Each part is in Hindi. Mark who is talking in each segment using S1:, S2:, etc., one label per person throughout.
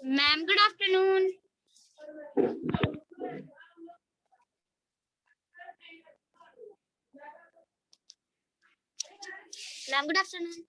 S1: Ma'am good afternoon. Ma'am good afternoon.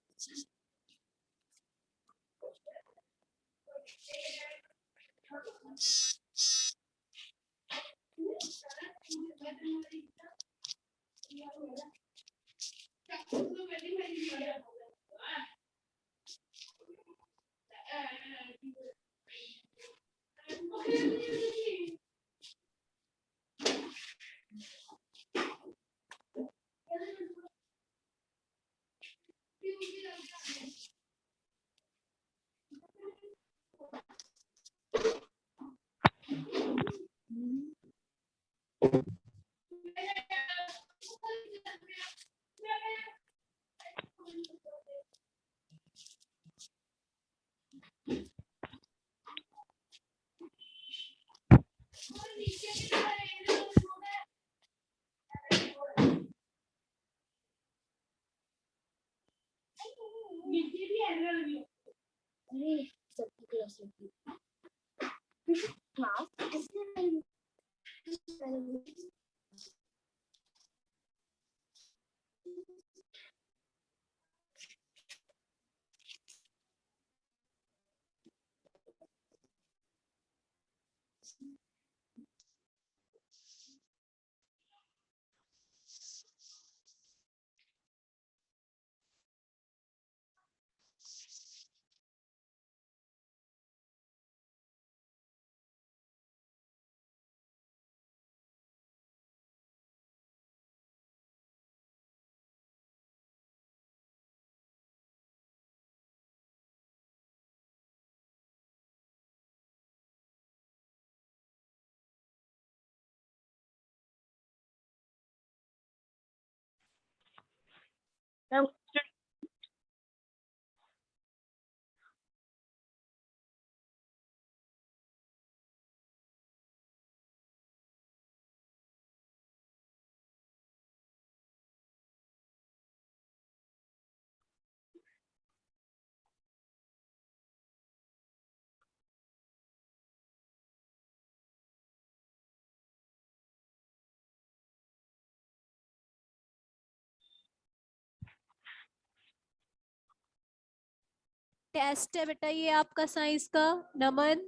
S2: Test है बेटा ये आपका साइंस का। नमन,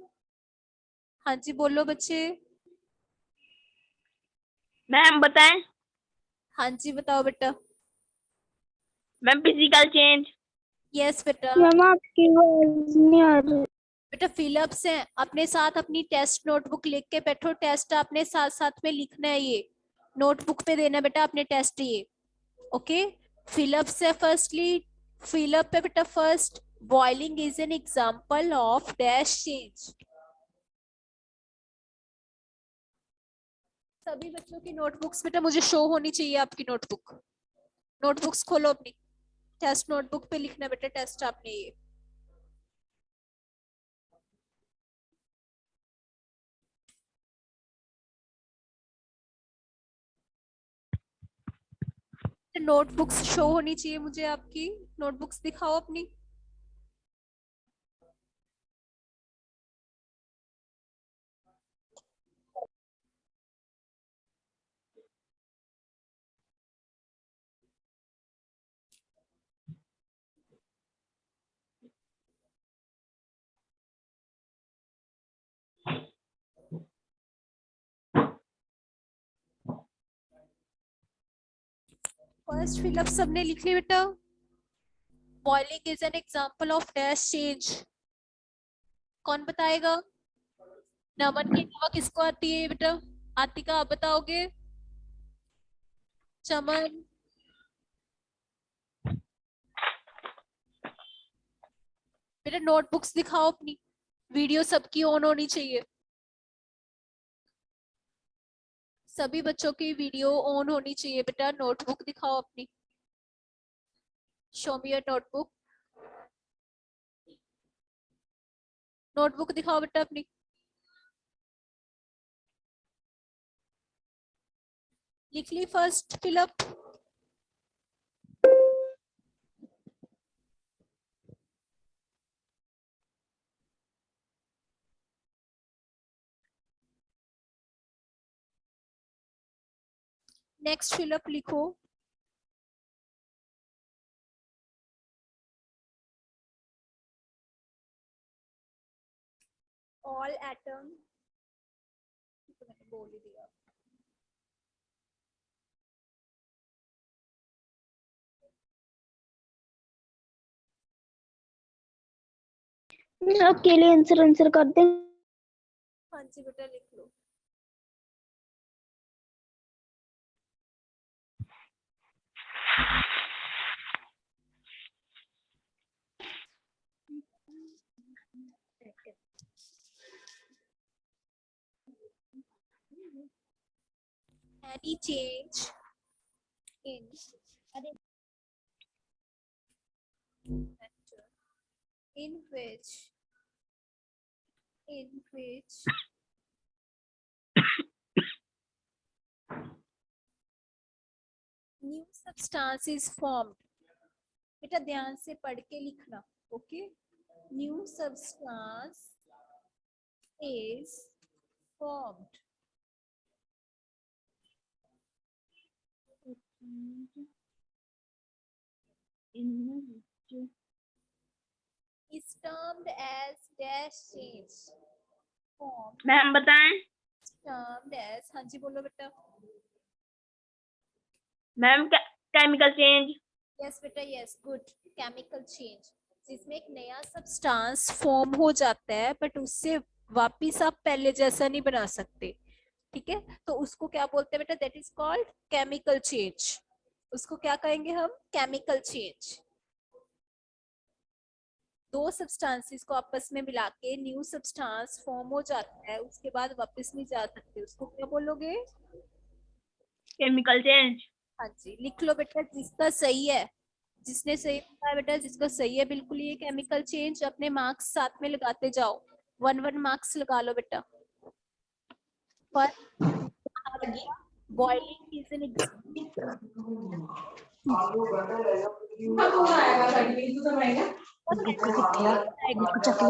S2: हाँ जी बोलो बच्चे।
S3: मैम बताएं।
S2: हाँ जी बताओ बेटा।
S3: Ma'am physical change.
S2: यस बेटा।
S4: मैम आपकी आवाज नहीं आ रही।
S2: बेटा फिलअप्स है, अपने साथ अपनी टेस्ट नोटबुक लेके के बैठो। टेस्ट आपने साथ साथ में लिखना है, ये नोटबुक पे देना बेटा अपने टेस्ट ये। ओके, फिलअप्स है। फर्स्टली फिलअप है बेटा। First, boiling is an example of dash change. सभी बच्चों की नोटबुक्स बेटा मुझे शो होनी चाहिए। आपकी नोटबुक्स खोलो अपनी। टेस्ट नोटबुक पे लिखना बेटा टेस्ट आपने ये। नोटबुक्स शो होनी चाहिए मुझे। आपकी नोटबुक्स दिखाओ अपनी। फर्स्ट फिलअप सबने लिख ली बेटा। Boiling is an example of dash change. कौन बताएगा? नमन के अलावा किसको आती है बेटा? आतिका आप बताओगे? चमन, बेटा नोटबुक्स दिखाओ अपनी। वीडियो सबकी ऑन होनी चाहिए। सभी बच्चों की वीडियो ऑन होनी चाहिए बेटा। नोटबुक दिखाओ अपनी। Show me your notebook. Notebook दिखाओ बेटा अपनी। लिख ली फर्स्ट फिलअप? नेक्स्ट फिलअप लिखो। ऑल एटम, मैंने बोल ही दिया।
S4: अकेले आंसर आंसर कर दे।
S2: हाँ जी बेटा लिख लो। Any change in matter in which new substance is formed। बेटा ध्यान से पढ़ के लिखना, okay. New substance is formed. is termed as dash change। formed
S3: ma'am बताएं।
S2: termed as, हाँ जी बोलो बेटा।
S3: Ma'am chemical change.
S2: यस बेटा यस, गुड। केमिकल चेंज, जिसमें एक नया सब्सटेंस फॉर्म हो जाता है बट उससे वापिस आप पहले जैसा नहीं बना सकते, ठीक है। तो उसको क्या बोलते हैं बेटा? That is called chemical change. उसको क्या कहेंगे हम? Chemical change. दो सब्सटेंसेस को आपस में मिला के न्यू सब्सटेंस फॉर्म हो जाता है, उसके बाद वापस नहीं जा सकते, उसको क्या बोलोगे?
S3: Chemical change.
S2: हाँ जी, लिख लो बेटा जिसका सही है, जिसने सही बताया बेटा, जिसका सही है बिल्कुल ये केमिकल चेंज। अपने मार्क्स साथ में लगाते जाओ, 1-1 मार्क्स लगा लो बेटा। पर बॉइलिंग इज एन
S4: चकली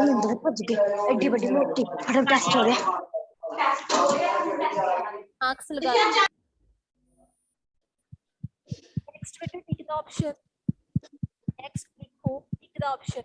S4: अंदर भज गई एडी बड़ी मोटी फटाफट टेस्ट हो गया।
S2: मार्क्स लगा। नेक्स्ट बेटा टिक द ऑप्शन। नेक्स्ट लिखो टिक द ऑप्शन।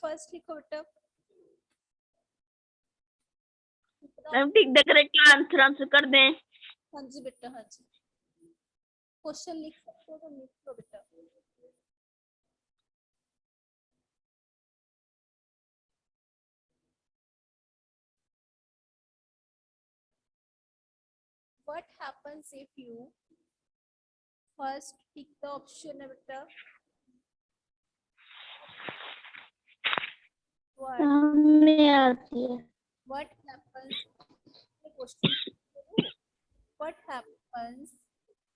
S2: फर्स्ट लिखो बेटा।
S3: Ma'am tick the correct answer answer कर दें।
S2: हाँ जी बेटा हाँ जी, क्वेश्चन लिख सकते हो तो लिख लो बेटा। What happens if you first pick the option है बेटा?
S4: में आती है।
S2: What happens? Question. What happens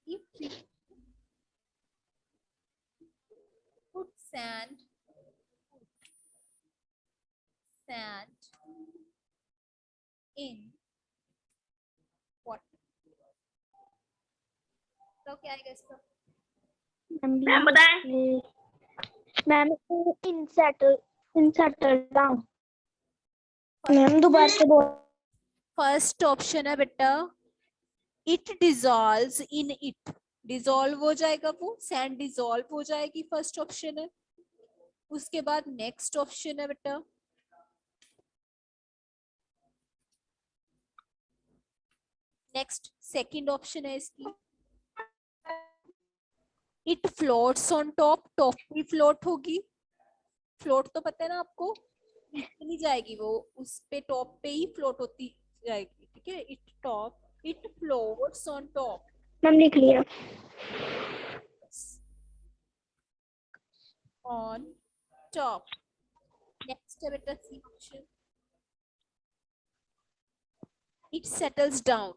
S2: if you put sand in water? तो क्या आएगा इसका?
S3: मैम बताएं।
S4: Ma'am इनसेटल down. मैम दोबारा से बोल।
S2: फर्स्ट ऑप्शन है बेटा it dissolves in it. Dissolve हो जाएगा, वो सैंड डिजॉल्व हो जाएगी, फर्स्ट ऑप्शन है। उसके बाद नेक्स्ट ऑप्शन है बेटा नेक्स्ट सेकंड ऑप्शन है इसकी it floats on top. Top भी फ्लोट होगी, फ्लोट तो पता है ना आपको, नीचे नहीं जाएगी वो, उस पे टॉप पे ही फ्लोट होती जाएगी, ठीक है। It floats on top.
S4: Ma'am लिख लिया।
S2: on top. Next है बेटा C option. It settles down.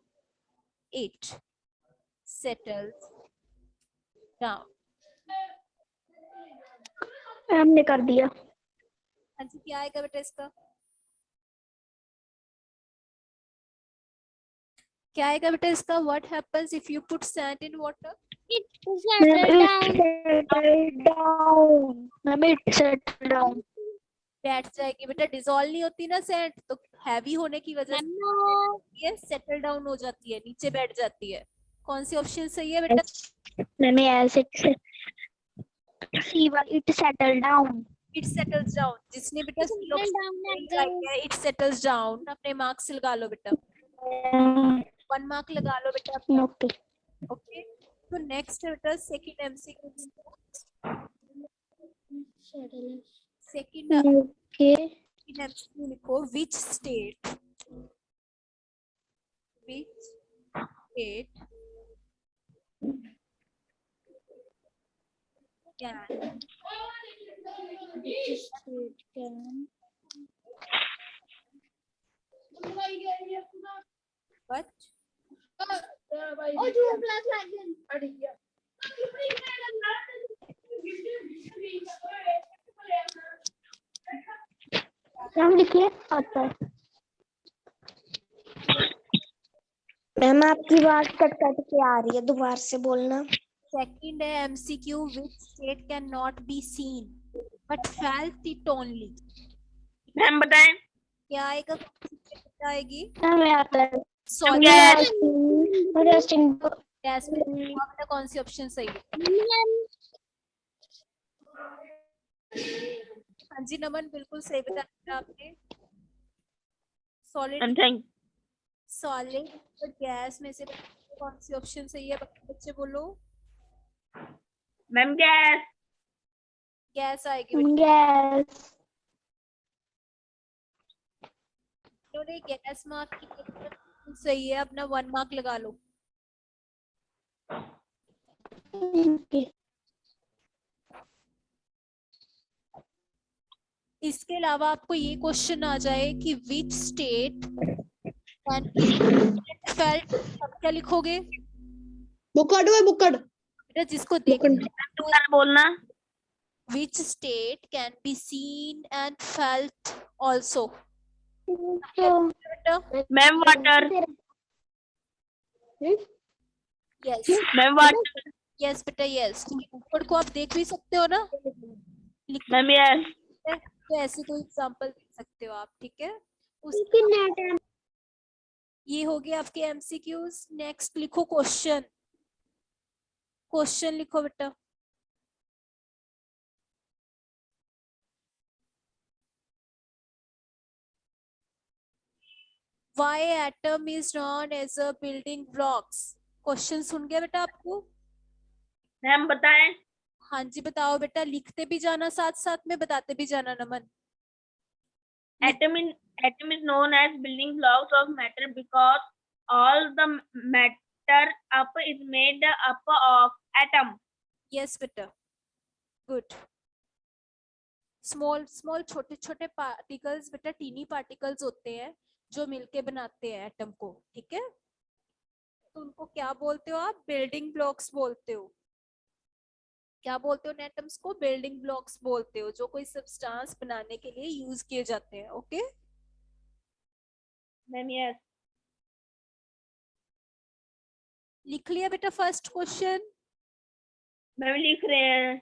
S2: It settles down.
S3: हमने कर दिया।
S2: हाँ जी, क्या आएगा बेटा इसका? क्या आएगा बेटा इसका? What happens if you put sand in water?
S1: It settled down.
S3: settle down।
S2: बैठ जाएगी बेटा, डिसॉल्व नहीं होती ना सैंड, तो हैवी होने की वजह से
S1: No.
S2: ये सेटल डाउन हो जाती है, नीचे बैठ जाती है। कौन सी ऑप्शन सही है बेटा?
S3: मैम यस सी वाला it settle down.
S2: It settles down. जिसने बेटा सी
S1: Settle
S2: ऑप्शन
S1: down like
S2: लगाई है, इट सेटल्स डाउन, अपने मार्क्स लगा लो बेटा, 1 मार्क लगा लो बेटा अपना।
S3: ओके
S2: ओके, तो नेक्स्ट है बेटा second MCQ. Second
S3: okay
S2: MCQ लिखो, which state can but
S3: ma'am लिखिए आता है।
S4: मैम आपकी बात कट कट के आ रही है, दोबारा से बोलना।
S2: सेकंड है MCQ, which state cannot be seen but felt it only।
S3: Ma'am बताएं।
S2: क्या आएगा? आएगी
S3: हमें आता है।
S2: सॉलिड गैस में। बेटा कौन सी ऑप्शन सही है? हाँ जी नमन, बिल्कुल सही बताया आपने। सॉलिड और गैस में से कौन सी ऑप्शन सही है? बच्चे बोलो।
S3: मैम
S2: गैस आएगी बेटा।
S3: गैस
S2: इन्होंने गैस मार्क की, सही है, अपना 1 मार्क लगा लो। इसके अलावा आपको ये क्वेश्चन आ जाए कि विच स्टेट फेल्ट, क्या लिखोगे
S5: बुक्कड़ है बुक्कड़।
S2: बेटा? जिसको देख
S3: बोलना।
S2: Which state can be seen and felt also. बेटा
S3: ma'am water.
S2: Yes
S3: ma'am water.
S2: Yes बेटा यस। बुक्कड़ को आप देख भी सकते हो ना,
S3: मैम यस।
S2: तो ऐसे कोई एग्जांपल दे सकते हो आप, ठीक है। ये हो गया आपके एमसीक्यूज। नेक्स्ट लिखो क्वेश्चन। क्वेश्चन लिखो बेटा। Why atom is known as a building blocks? Question सुन गया बेटा आपको?
S3: मैम बताएं।
S2: हाँ जी बताओ बेटा, लिखते भी जाना, साथ साथ में बताते भी जाना नमन।
S3: Atom is known as building blocks of matter because all the matter up is made up of atom.
S2: Yes बेटा, गुड। स्मॉल छोटे छोटे पार्टिकल्स बेटा, टीनी पार्टिकल्स होते हैं जो मिलके बनाते हैं एटम को, ठीक है। तो उनको क्या बोलते हो आप? बिल्डिंग ब्लॉक्स बोलते हो। क्या बोलते हो एटम्स को? बिल्डिंग ब्लॉक्स बोलते हो, जो कोई सब्सटेंस बनाने के लिए यूज किए जाते हैं। Okay
S3: ma'am yes.
S2: लिख लिया बेटा फर्स्ट क्वेश्चन?
S3: मैम लिख रहे हैं।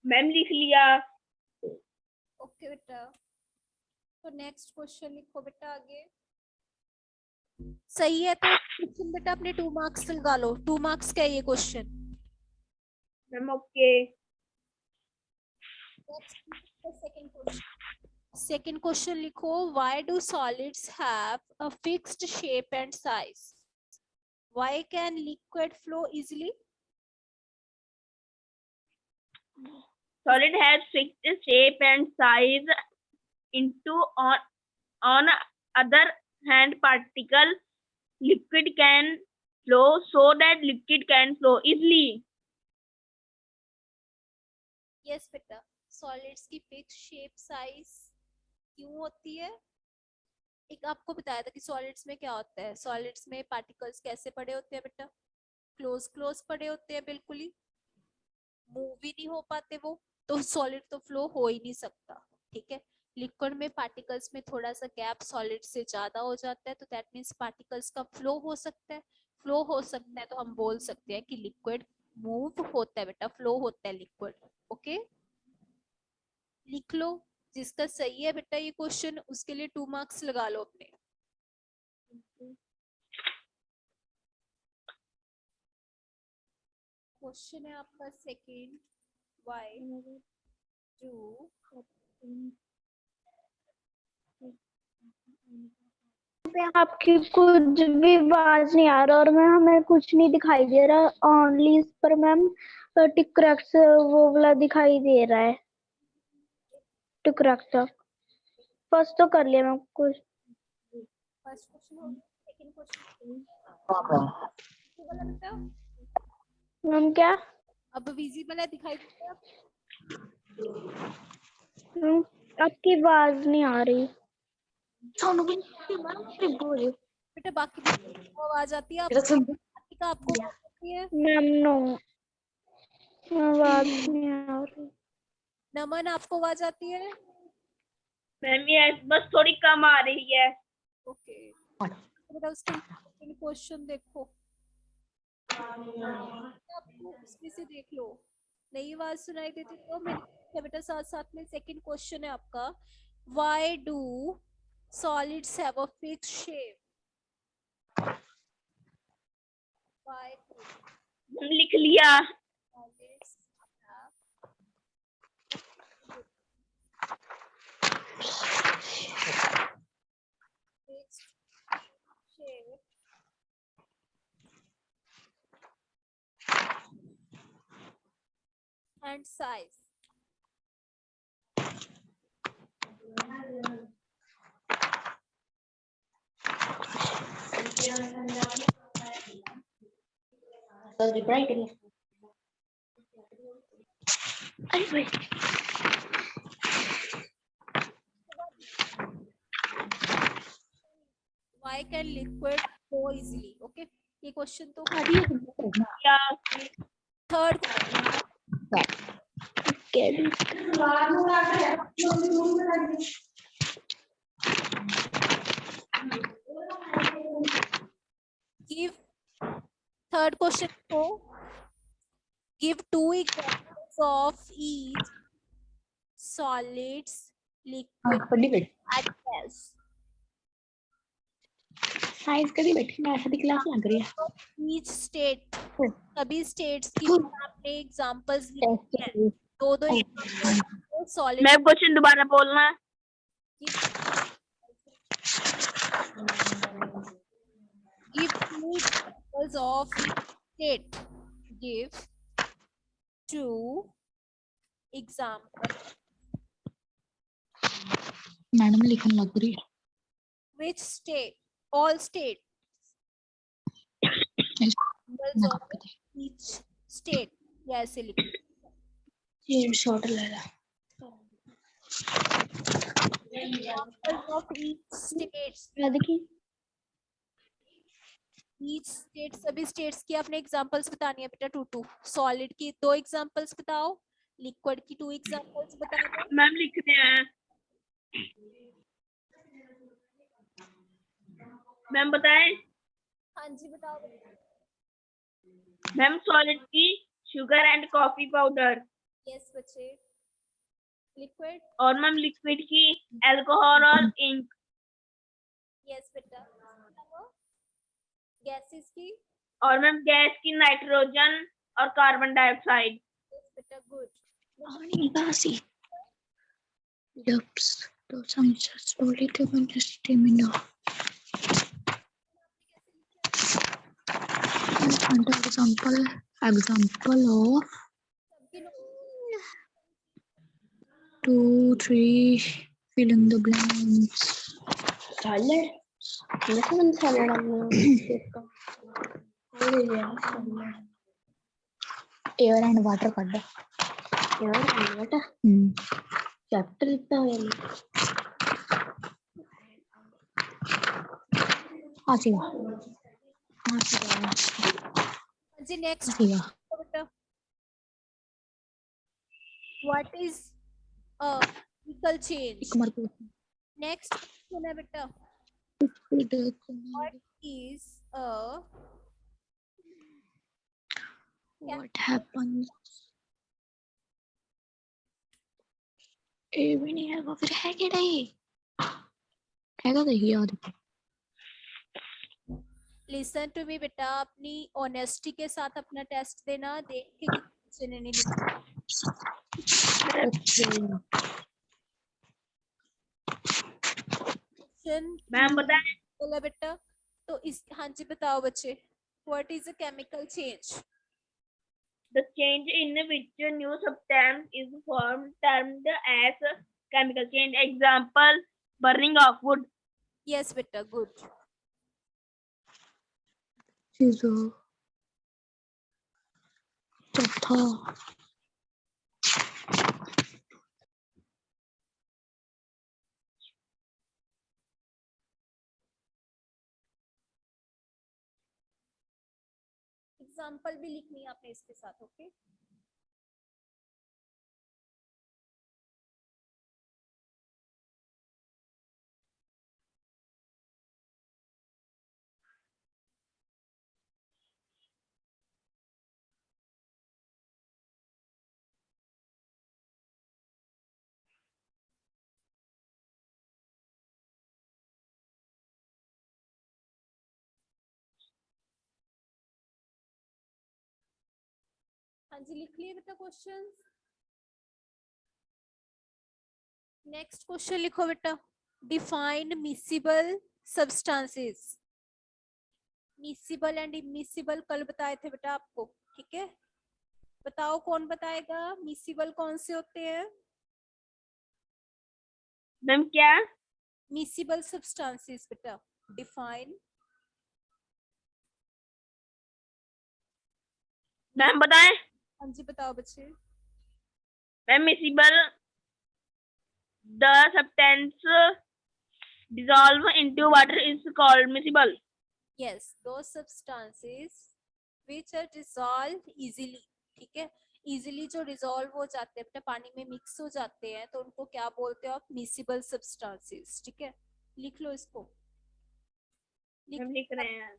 S3: मैम लिख लिया।
S2: ओके बेटा, तो नेक्स्ट क्वेश्चन लिखो बेटा आगे। सही है तो क्वेश्चन बेटा अपने 2 मार्क्स लगा लो। 2 मार्क्स का है ये question.
S3: Ma'am okay.
S2: Second question लिखो, why do solids have a fixed shape and size? Why can liquid flow easily?
S3: Solid has fixed shape and size. Into on other hand, particle liquid can flow so that liquid can flow easily.
S2: Yes बेटा, सॉलिड्स की फिक्स शेप साइज क्यों होती है? एक आपको बताया था कि सॉलिड्स में क्या होता है। सॉलिड्स में पार्टिकल्स कैसे पड़े होते हैं बेटा? क्लोज क्लोज पड़े होते हैं, बिल्कुल ही मूव भी नहीं हो पाते वो, तो सॉलिड तो फ्लो हो ही नहीं सकता। ठीक है, लिक्विड में पार्टिकल्स में थोड़ा सा गैप सॉलिड से ज्यादा हो जाता है, तो दैट मींस पार्टिकल्स का फ्लो हो सकता है। फ्लो हो सकता है तो हम बोल सकते हैं कि लिक्विड मूव होता है बेटा, फ्लो होता है लिक्विड। ओके, लिख लो। जिसका सही है बेटा ये क्वेश्चन, उसके लिए 2 मार्क्स लगा लो अपने। क्वेश्चन है आपका सेकंड, व्हाई डू
S1: आपकी कुछ भी आवाज नहीं आ रहा और मैं हमें कुछ नहीं दिखाई दे रहा, ओनली इस पर मैम टिक क्रैक्स वो वाला दिखाई दे रहा है। टिक क्रैक्स फर्स्ट तो कर लिया मैं कुछ।
S2: फर्स्ट क्वेश्चन हो गया, सेकंड क्वेश्चन वाला बेटा
S1: मैम क्या?
S2: अब विजिबल है, दिखाई देता है?
S1: मैम, आपकी आवाज नहीं आ रही।
S4: सोनू भी बोल रही
S2: बेटा बाकी को आवाज आती है,
S4: हो
S2: बाकी का आपको आवाज आती है?
S1: मैम नो, आवाज नहीं आ रही।
S2: नमन आपको आवाज आती है?
S3: मैम ये बस थोड़ी कम आ रही है।
S2: ओके, बेटा उसके लिए क्वेश्चन देखो, आपको उसमें से देख लो। नई आवाज सुनाई देती तो मैंने बेटा साथ साथ में सेकंड क्वेश्चन है आपका, why do solids have a fixed shape? Why do
S3: लिख लिया।
S2: Solids have fixed shape and size? Why can liquid flow easily? Okay, ये क्वेश्चन तो
S3: या
S2: थर्ड give third question को give 2 examples of each solids, liquid and gas.
S4: Size कभी बैठी ना ऐसा क्लास लग रही है।
S2: Each state, सभी states की आपने एग्जांपल्स लिखे हैं, दो एग्जांपल्स सॉलिड।
S3: मैं क्वेश्चन दोबारा बोलना।
S2: Give 2 examples of each state. Give 2 examples.
S4: Madam लिखने लग रही है।
S2: Which state? All states. Examples of each state. या ऐसे लिखो।
S4: ये शॉर्ट लगा।
S2: Examples of each states.
S1: देखिए
S2: Each state, सभी states की आपने examples बतानी है बेटा 2-2। Solid की 2 examples बताओ, liquid की 2 examples बताओ।
S3: मैम लिखते हैं। मैम बताएं।
S2: हाँ जी बताओ।
S3: मैम सॉलिड की sugar and coffee powder.
S2: Yes बच्चे, लिक्विड,
S3: और मैम लिक्विड की अल्कोहल और इंक।
S2: यस बेटा, गैसेस की,
S3: और मैम गैस की नाइट्रोजन और कार्बन डाइऑक्साइड।
S2: यस बेटा, गुड।
S4: पानी बासी lips those answers slowly develop stamina and example of
S2: सबकी note
S4: 2 3 fill in the blanks
S5: salad लेकिन salad
S4: air and water kadda
S5: यार बेटा चैप्टर इतना है
S4: आसीगा
S2: जी नेक्स्ट
S4: आसीगा
S2: बेटा, what is a chemical change?
S4: एक मार को
S2: नेक्स्ट क्वेश्चन है बेटा, what is a
S4: what happens ए भी नहीं है वो फिर है क्या नहीं हैगा तो याद
S2: लिसन टू मी बेटा, अपनी ऑनेस्टी के साथ अपना टेस्ट देना, देख के क्वेश्चन नहीं लिखना। क्वेश्चन
S3: मैम बताएं।
S2: बोला बेटा, तो इस, हाँ जी बताओ बच्चे, what is a chemical change?
S3: The change in which new substance is formed termed as chemical change. Example, burning of wood.
S2: Yes बेटा, गुड।
S4: चीज़ चौथा
S2: एग्जाम्पल भी लिखनी है आपने इसके साथ, ओके? हाँ जी, लिख लिए बेटा क्वेश्चन। नेक्स्ट क्वेश्चन लिखो बेटा, define miscible substances. Miscible and immiscible कल बताए थे बेटा आपको, ठीक है? बताओ कौन बताएगा, मिसिबल कौन से होते हैं?
S3: मैम क्या?
S2: मिसिबल सब्सटेंसेस बेटा, डिफाइन।
S3: मैम बताएं।
S2: हाँ जी बताओ बच्चे।
S3: Ma'am miscible, the substance dissolve into water is called miscible.
S2: Yes, दो substances which are dissolved easily, ठीक है? इजीली जो डिसॉल्व हो जाते हैं बेटा, पानी में मिक्स हो जाते हैं, तो उनको क्या बोलते हो आप? मिसिबल सब्सटेंसेस, ठीक है? लिख लो इसको,
S3: हम लिख रहे हैं।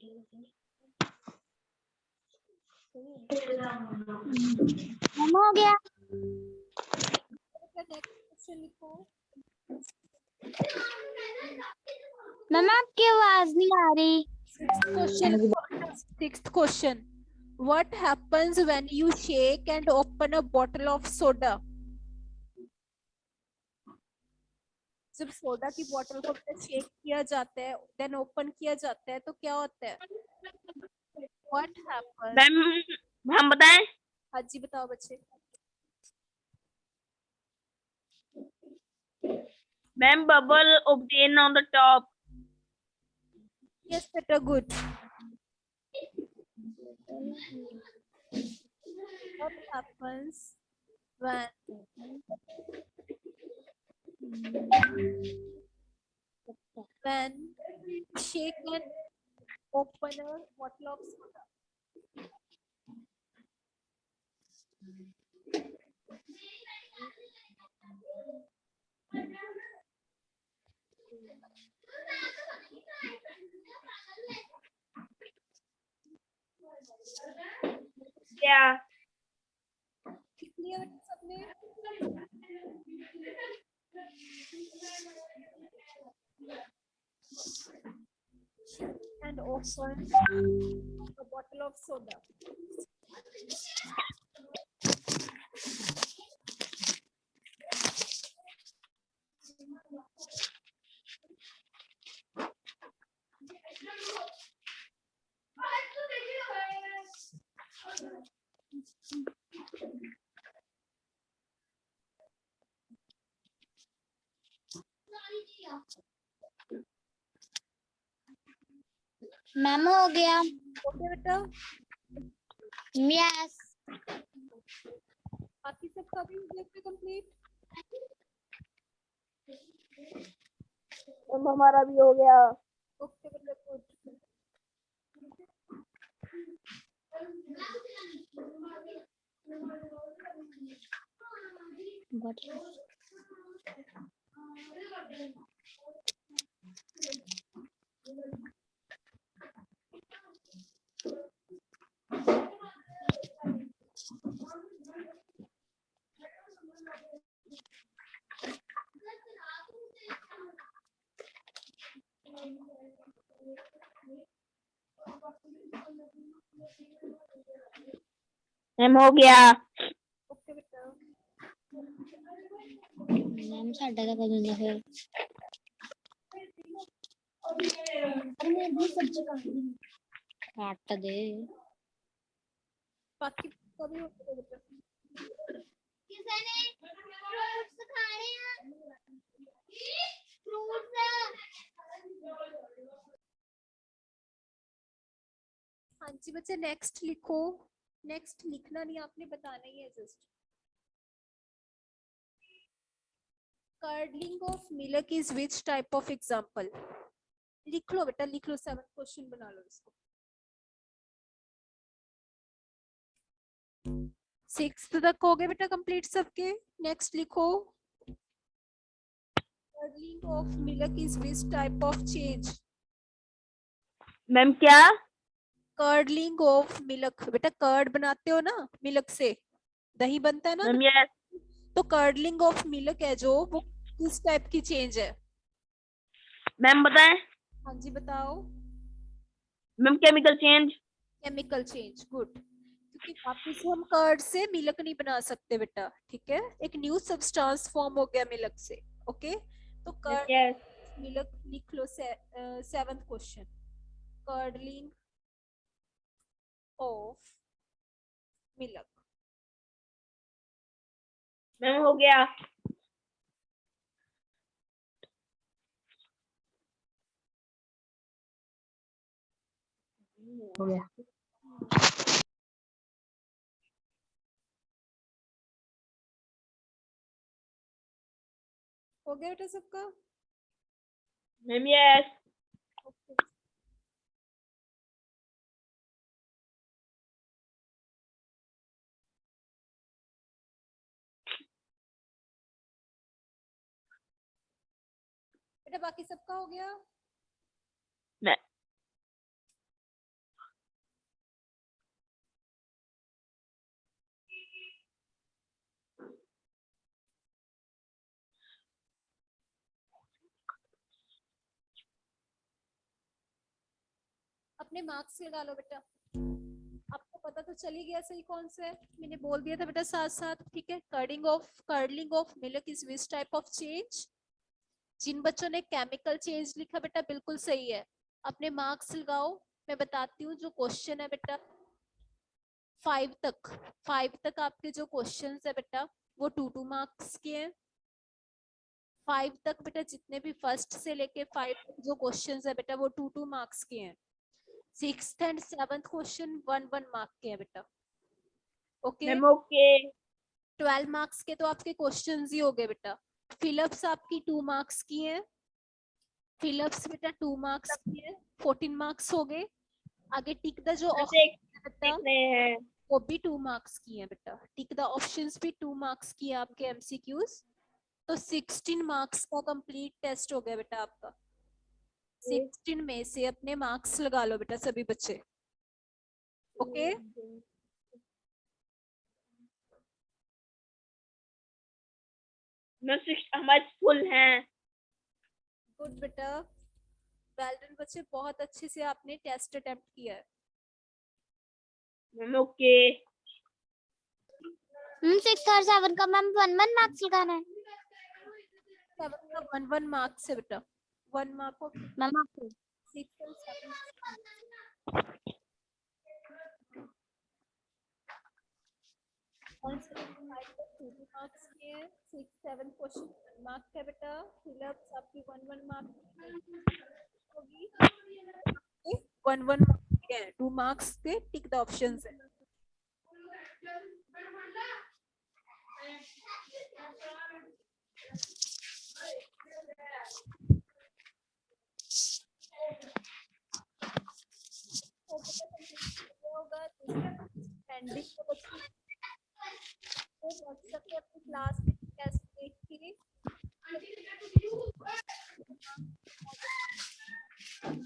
S1: मैम हो गया।
S2: क्वेश्चन लिखो।
S1: मैम आपकी आवाज नहीं आ रही।
S2: Sixth question. What happens when you shake and open a bottle of soda? जब सोडा की बोतल को शेक किया जाता है, देन ओपन किया जाता है, तो क्या होता है? What happens?
S3: मैम हम बताएं?
S2: हाँ जी बताओ बच्चे।
S3: Ma'am bubble obtain on the top.
S2: Yes, better, good. What happens when shake and open a bottle of soda?
S3: क्या?
S2: Clear सबने? And open a bottle of soda.
S1: Ma'am हो गया।
S2: ओके बेटा,
S1: यस।
S2: बाकी सबका भी हो गया कंप्लीट?
S3: हमारा भी हो गया।
S2: ओके बेटा, गुड।
S3: मैम हो गया।
S2: ओके बेटा,
S1: मैम साडा का बदल जा फिर। काट दे।
S2: बाकी सबका भी हो गया बेटा।
S1: किसने फ्रूट्स खाने हैं? फ्रूट्स।
S2: हाँ जी बच्चे, नेक्स्ट लिखो। नेक्स्ट लिखना नहीं, आपने बताना ही है just. Curdling of milk is which type of example? लिख लो बेटा, लिख लो, 7th क्वेश्चन बना लो इसको। 6th तक हो गए बेटा कंप्लीट सबके। नेक्स्ट लिखो। Curdling of milk is which type of change?
S3: Ma'am क्या?
S2: कर्डलिंग ऑफ मिल्क, बेटा कर्ड बनाते हो ना मिल्क से, दही बनता है ना,
S3: मैम यस।
S2: तो कर्डलिंग ऑफ मिल्क है जो, वो किस टाइप की चेंज है?
S3: मैम बताएं?
S2: हाँ जी बताओ।
S3: Ma'am chemical change.
S2: Chemical change, good. क्योंकि वापस से हम कर्ड से मिल्क नहीं बना सकते बेटा, ठीक है, एक न्यू सब्सटेंस फॉर्म हो गया मिल्क से। ओके, तो कर्ड
S3: यस।
S2: मिल्क लिख लो। 7th question, curdling of milk.
S3: Ma'am हो गया।
S5: हो गया।
S2: हो गया बेटा सबका?
S3: Ma'am yes.
S2: ओके, बेटा बाकी सबका हो गया? अपने मार्क्स लगा लो बेटा। आपको पता तो चल ही गया सही कौन सा है, मैंने बोल दिया था बेटा साथ साथ, ठीक है। Curling of milk is which type of change. जिन बच्चों ने केमिकल चेंज लिखा बेटा बिल्कुल सही है, अपने मार्क्स लगाओ। मैं बताती हूँ जो क्वेश्चन है बेटा 5 तक आपके जो क्वेश्चंस है बेटा वो 2 मार्क्स के हैं। 5 तक बेटा जितने भी फर्स्ट से लेके 5 तक जो क्वेश्चंस है बेटा वो 2 मार्क्स के हैं। 6th and 7th question 1 mark के हैं बेटा, ओके।
S3: Ma'am okay.
S2: 12 मार्क्स के तो आपके क्वेश्चंस ही हो गए बेटा। फिलअप्स आपकी 2 मार्क्स की है, फिलअप्स बेटा 2 मार्क्स की है, 14 मार्क्स हो गए। आगे टिक द जो
S3: देख
S2: बेटा
S3: देख रहे हैं।
S2: वो भी 2 मार्क्स की है बेटा। टिक द ऑप्शंस भी 2 मार्क्स की है आपके एमसीक्यूज। तो 16 मार्क्स का कंप्लीट टेस्ट हो गया बेटा आपका। 16 में से अपने मार्क्स लगा लो बेटा सभी बच्चे, ओके।
S3: मैम 6 हमारे फुल हैं।
S2: गुड बेटा, वेल डन बच्चे, बहुत अच्छे से आपने टेस्ट अटेम्प्ट किया है।
S3: Ma'am okay.
S4: 6 और 7 का मैम 1 मार्क्स लगाना है
S2: 7 का 1 मार्क्स है बेटा, 1 मार्क ऑफ
S4: मैम आपको
S2: 6 और 7। और 5 तक 2 मार्क्स के हैं, 6 7 क्वेश्चन 1 मार्क है बेटा। फिलअप्स आपकी 1 मार्क होगी, 1 मार्क के हैं, 2 मार्क्स के टिक द ऑप्शंस है। होगा पेंडिंग तो बच्चे व्हाट्सएप पे अपनी क्लास में टेस्ट देख के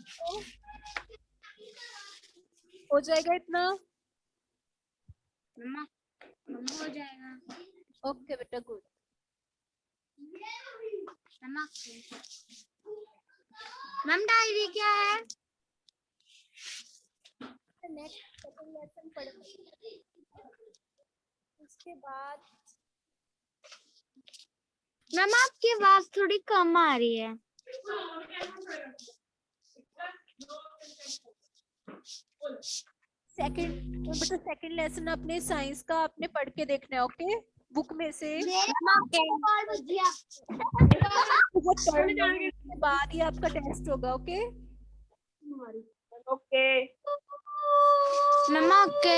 S2: तो हो जाएगा इतना,
S4: मम्मा मम्मा हो जाएगा
S2: ओके बेटा गुड।
S4: मम्मा मैम डायरी क्या है
S2: नेक्स्ट सेकंड लेसन पढ़ेंगे, उसके बाद
S4: मैम आपकी आवाज थोड़ी कम आ रही है
S2: सेकंड लेसन अपने साइंस का आपने पढ़ के देखना है, ओके। बुक में से के बाद ही आपका टेस्ट होगा, ओके।
S3: ओके
S4: मम्मा ओके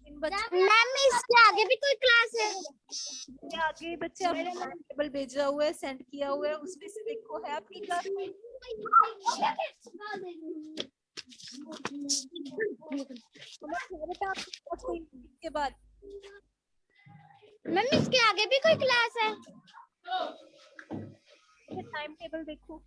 S2: इन बच्चों
S4: मैम इसके आगे भी कोई क्लास है
S2: के आगे बच्चे आपने टाइम टेबल भेजा हुआ है, सेंड किया हुआ है, उसमें से देखो है आपकी क्लास में। बेटा आपको इसके बाद
S4: मैम इसके आगे भी कोई क्लास है
S2: टाइम टेबल देखो।